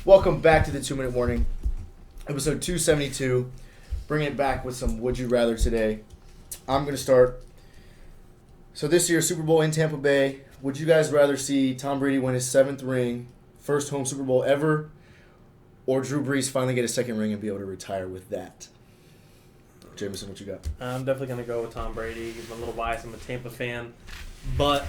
Welcome back to the 2-Minute Warning, episode 272. Bringing it back with some Would You Rather today. I'm going to start. So this year, Super Bowl in Tampa Bay. Would you guys rather see Tom Brady win his 7th ring, first home Super Bowl ever, or Drew Brees finally get a second ring and be able to retire with that? Jameson, what you got? I'm definitely going to go with Tom Brady. He's a little biased. I'm a Tampa fan. But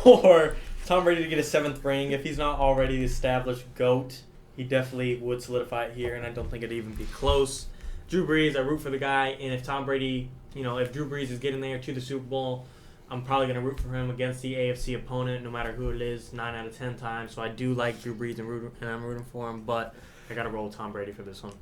for Tom Brady to get his 7th ring, if he's not already the established GOAT, he definitely would solidify it here, and I don't think it'd even be close. Drew Brees, I root for the guy, and if Tom Brady, if Drew Brees is getting there to the Super Bowl, I'm probably going to root for him against the AFC opponent, no matter who it is, 9 out of 10 times. So I do like Drew Brees, and I'm rooting for him, but I got to roll with Tom Brady for this one.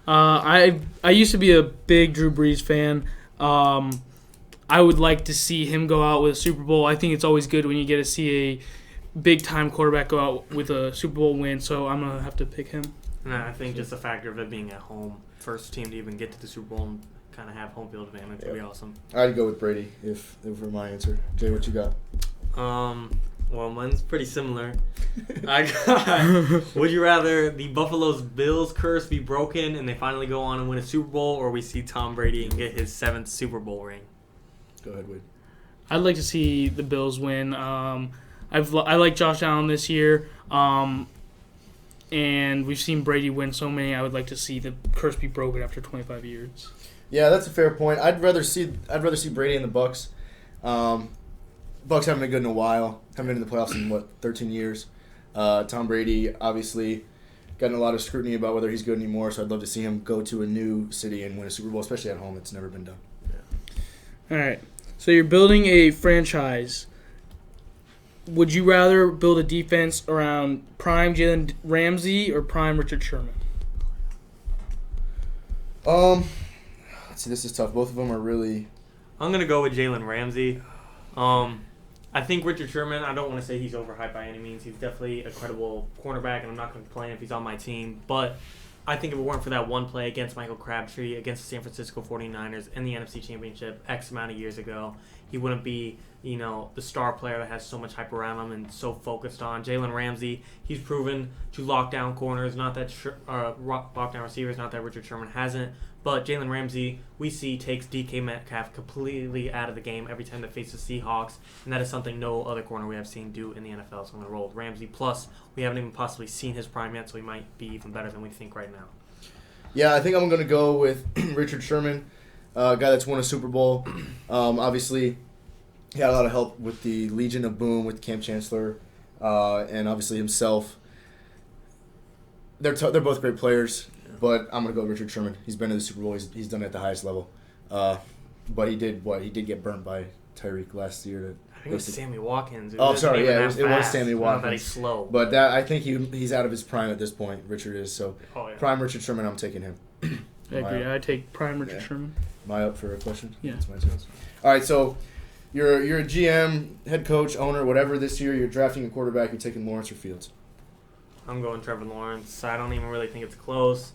I used to be a big Drew Brees fan. I would like to see him go out with a Super Bowl. I think it's always good when you get to see a big-time quarterback go out with a Super Bowl win, so I'm going to have to pick him. And I think just the factor of it being at home, first team to even get to the Super Bowl and kind of have home field advantage would be awesome. I'd go with Brady if were my answer. Jay, what you got? Well, mine's pretty similar. I got, would you rather the Buffalo Bills curse be broken and they finally go on and win a Super Bowl, or we see Tom Brady and get his 7th Super Bowl ring? Go ahead, Wade. I'd like to see the Bills win. I like Josh Allen this year, and we've seen Brady win so many. I would like to see the curse be broken after 25 years. Yeah, that's a fair point. I'd rather see Brady and the Bucks. Bucks haven't been good in a while. Haven't been in the playoffs in 13 years. Tom Brady obviously gotten a lot of scrutiny about whether he's good anymore. So I'd love to see him go to a new city and win a Super Bowl, especially at home. It's never been done. All right. So you're building a franchise. Would you rather build a defense around prime Jalen Ramsey or prime Richard Sherman? Let's see, this is tough. Both of them are really... I'm going to go with Jalen Ramsey. I think Richard Sherman, I don't want to say he's overhyped by any means. He's definitely a credible cornerback, and I'm not going to complain if he's on my team. But I think if it weren't for that one play against Michael Crabtree, against the San Francisco 49ers in the NFC Championship X amount of years ago, he wouldn't be, the star player that has so much hype around him and so focused on. Jalen Ramsey, he's proven to lock down corners, not that lock down receivers, not that Richard Sherman hasn't. But Jalen Ramsey, we see, takes DK Metcalf completely out of the game every time they face the Seahawks, and that is something no other corner we have seen do in the NFL. So I'm going to roll with Ramsey. Plus, we haven't even possibly seen his prime yet, so he might be even better than we think right now. Yeah, I think I'm going to go with Richard Sherman, a guy that's won a Super Bowl. Obviously, he had a lot of help with the Legion of Boom, with Camp Chancellor, and obviously himself. They're both great players. But I'm going to go with Richard Sherman. He's been to the Super Bowl. He's done it at the highest level. But he did get burnt by Tyreek last year. I think it was Sammy Watkins. It was Sammy Watkins. Not that he's slow. But I think he's out of his prime at this point, Richard is. So prime Richard Sherman, I'm taking him. I agree. I take prime Richard Sherman. Am I up for a question? Yeah. That's my chance. All right, so you're a GM, head coach, owner, whatever this year. You're drafting a quarterback. You're taking Lawrence or Fields? I'm going Trevor Lawrence. I don't even really think it's close.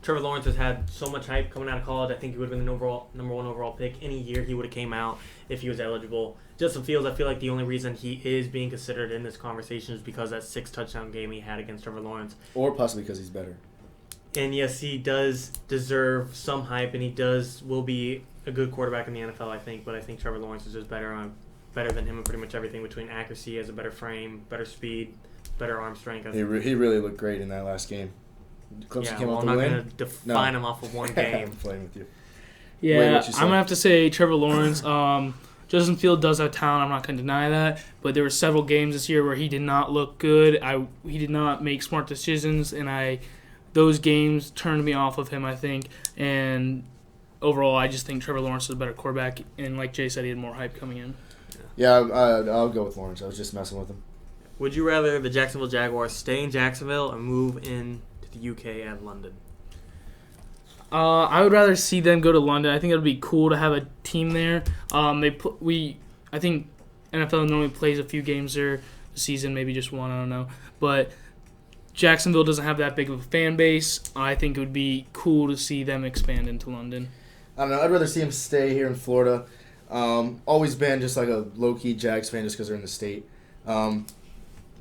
Trevor Lawrence has had so much hype coming out of college. I think he would have been the number one overall pick any year he would have came out if he was eligible. Justin Fields, I feel like the only reason he is being considered in this conversation is because that 6-touchdown game he had against Trevor Lawrence. Or possibly because he's better. And yes, he does deserve some hype, and will be a good quarterback in the NFL, I think. But I think Trevor Lawrence is just better than him in pretty much everything, between accuracy, has a better frame, better speed, better arm strength. He really looked great in that last game. Clemson came out I'm to not win. going to define him off of one game. I'm playing with you. Yeah, Wait, I'm going to have to say Trevor Lawrence. Justin Fields does have talent. I'm not going to deny that. But there were several games this year where he did not look good. He did not make smart decisions, and those games turned me off of him, I think. And overall, I just think Trevor Lawrence is a better quarterback. And like Jay said, he had more hype coming in. Yeah, I'll go with Lawrence. I was just messing with him. Would you rather the Jacksonville Jaguars stay in Jacksonville or move in to the UK and London? I would rather see them go to London. I think it would be cool to have a team there. I think NFL normally plays a few games there a season, maybe just one, I don't know. But Jacksonville doesn't have that big of a fan base. I think it would be cool to see them expand into London. I don't know. I'd rather see him stay here in Florida. Always been just like a low-key Jags fan just because they're in the state.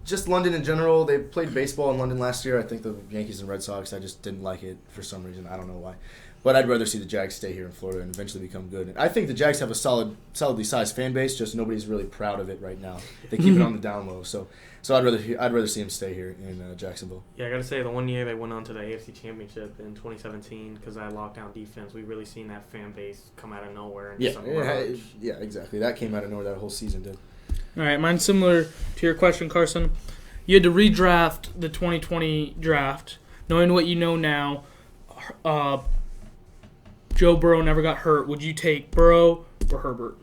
just London in general. They played baseball in London last year. I think the Yankees and Red Sox. I just didn't like it for some reason. I don't know why. But I'd rather see the Jags stay here in Florida and eventually become good. And I think the Jags have a solidly sized fan base. Just nobody's really proud of it right now. They keep it on the down low. So I'd rather see them stay here in Jacksonville. Yeah, I gotta say the one year they went on to the AFC Championship in 2017 because of that lockdown defense, we've really seen that fan base come out of nowhere. And Yeah, exactly. That came out of nowhere. That whole season did. All right, mine's similar to your question, Carson. You had to redraft the 2020 draft, knowing what you know now. Joe Burrow never got hurt. Would you take Burrow or Herbert?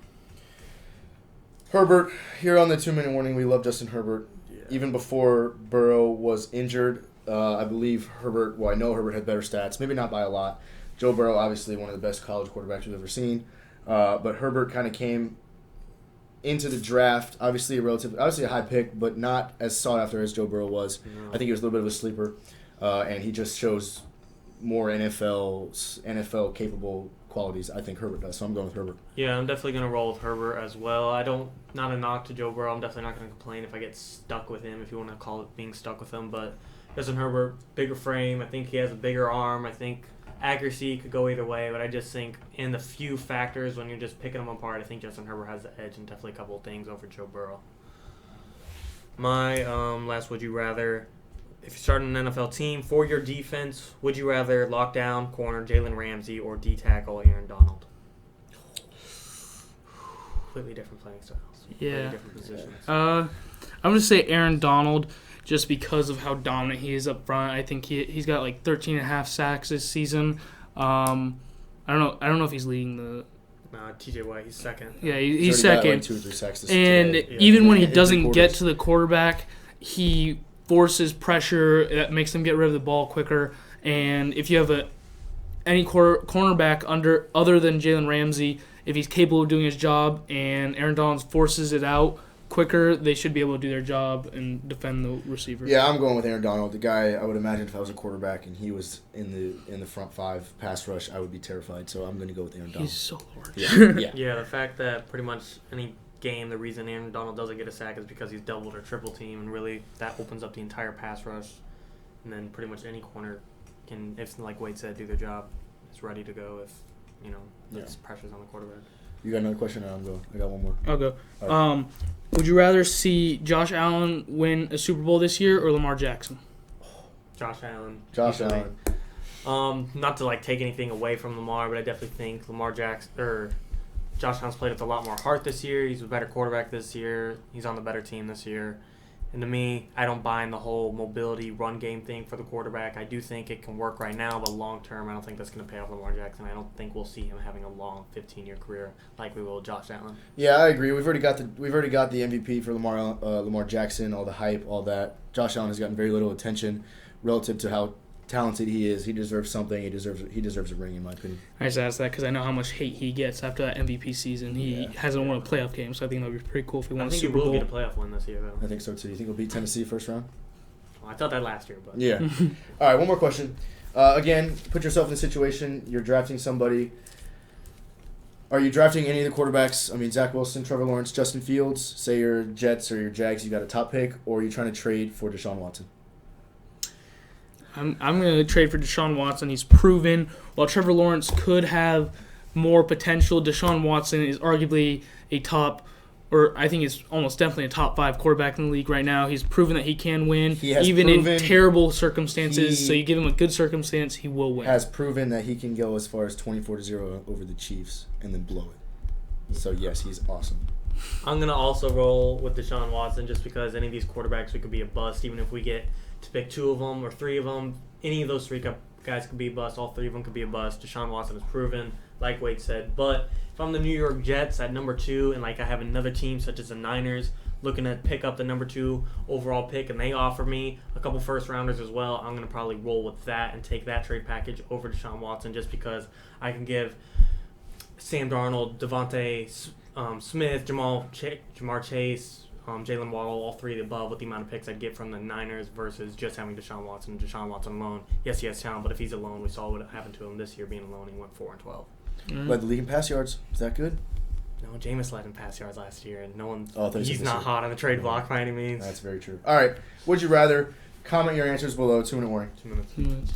Herbert. Here on the 2-minute warning, we love Justin Herbert. Yeah. Even before Burrow was injured, I believe Herbert, well, I know Herbert had better stats, maybe not by a lot. Joe Burrow, obviously one of the best college quarterbacks we've ever seen. But Herbert kind of came into the draft, obviously a high pick, but not as sought after as Joe Burrow was. No. I think he was a little bit of a sleeper, and he just shows more NFL capable qualities. I think Herbert does, so I'm going with Herbert. Yeah, I'm definitely gonna roll with Herbert as well. Not a knock to Joe Burrow. I'm definitely not gonna complain if I get stuck with him, if you want to call it being stuck with him. But Justin Herbert, bigger frame. I think he has a bigger arm. I think accuracy could go either way, but I just think in the few factors when you're just picking them apart, I think Justin Herbert has the edge and definitely a couple of things over Joe Burrow. My last would you rather. If you're starting an NFL team, for your defense, would you rather lock down corner Jalen Ramsey or D-tackle Aaron Donald? Completely different playing styles. Yeah. Different positions. I'm going to say Aaron Donald just because of how dominant he is up front. I think he's got like 13 and a half sacks this season. I don't know if he's leading the... TJ White, he's second. Yeah, he's second. Got like 2 or 3 sacks this and today. even when he doesn't get to the quarterback, he forces pressure that makes them get rid of the ball quicker. And if you have any cornerback other than Jalen Ramsey, if he's capable of doing his job and Aaron Donald forces it out quicker, they should be able to do their job and defend the receiver. Yeah, I'm going with Aaron Donald. The guy, I would imagine if I was a quarterback and he was in the front 5 pass rush, I would be terrified. So I'm going to go with Aaron Donald. He's so large. Yeah, the fact that pretty much any game, the reason Aaron Donald doesn't get a sack is because he's doubled or triple team, and really that opens up the entire pass rush. And then pretty much any corner can, if like Wade said, do their job. It's ready to go if it's pressures on the quarterback. You got another question? Or I'm going. I got one more. I'll go. Right. Would you rather see Josh Allen win a Super Bowl this year or Lamar Jackson? Josh Allen. Allen. Not to take anything away from Lamar, but I definitely think Josh Allen's played with a lot more heart this year. He's a better quarterback this year. He's on the better team this year. And to me, I don't buy in the whole mobility run game thing for the quarterback. I do think it can work right now, but long term, I don't think that's going to pay off Lamar Jackson. I don't think we'll see him having a long 15-year career like we will with Josh Allen. Yeah, I agree. We've already got the MVP for Lamar Jackson, all the hype, all that. Josh Allen has gotten very little attention relative to how talented he is. He deserves something. He deserves a ring, in my opinion. I just asked that because I know how much hate he gets after that MVP season. He hasn't won a playoff game, so I think that would be pretty cool if he won a Super Bowl. I think he will get a playoff win this year, though. I think so, too. You think he'll beat Tennessee first round? Well, I thought that last year, but... Yeah. All right, one more question. Again, put yourself in a situation. You're drafting somebody. Are you drafting any of the quarterbacks? I mean, Zach Wilson, Trevor Lawrence, Justin Fields. Say your Jets or your Jags, you got a top pick, or are you trying to trade for Deshaun Watson? I'm going to trade for Deshaun Watson. He's proven. While Trevor Lawrence could have more potential, Deshaun Watson is arguably a top, or I think is almost definitely a top 5 quarterback in the league right now. He's proven that he can win, even in terrible circumstances. So you give him a good circumstance, he will win. Has proven that he can go as far as 24-0 over the Chiefs and then blow it. So, yes, he's awesome. I'm going to also roll with Deshaun Watson just because any of these quarterbacks, we could be a bust, even if we get to pick 2 of them or 3 of them. Any of those 3 guys could be a bust. All 3 of them could be a bust. Deshaun Watson has proven, like Wade said. But if I'm the New York Jets at number 2 and I have another team such as the Niners looking to pick up the number 2 overall pick and they offer me a couple first-rounders as well, I'm going to probably roll with that and take that trade package over Deshaun Watson just because I can give Sam Darnold, Devontae Smith, Jamar Chase, Jalen Waddle, all 3 of the above with the amount of picks I'd get from the Niners versus just having Deshaun Watson. Deshaun Watson alone, yes, he has talent, but if he's alone, we saw what happened to him this year being alone. He went 4-12. Led the league in pass yards. Is that good? No, Jameis led in pass yards last year, and no one. Oh, I thought you said He's this not year. hot on the trade block by any means. That's very true. All right. Would you rather? Comment your answers below. 2-minute warning. 2 minutes. 2 minutes.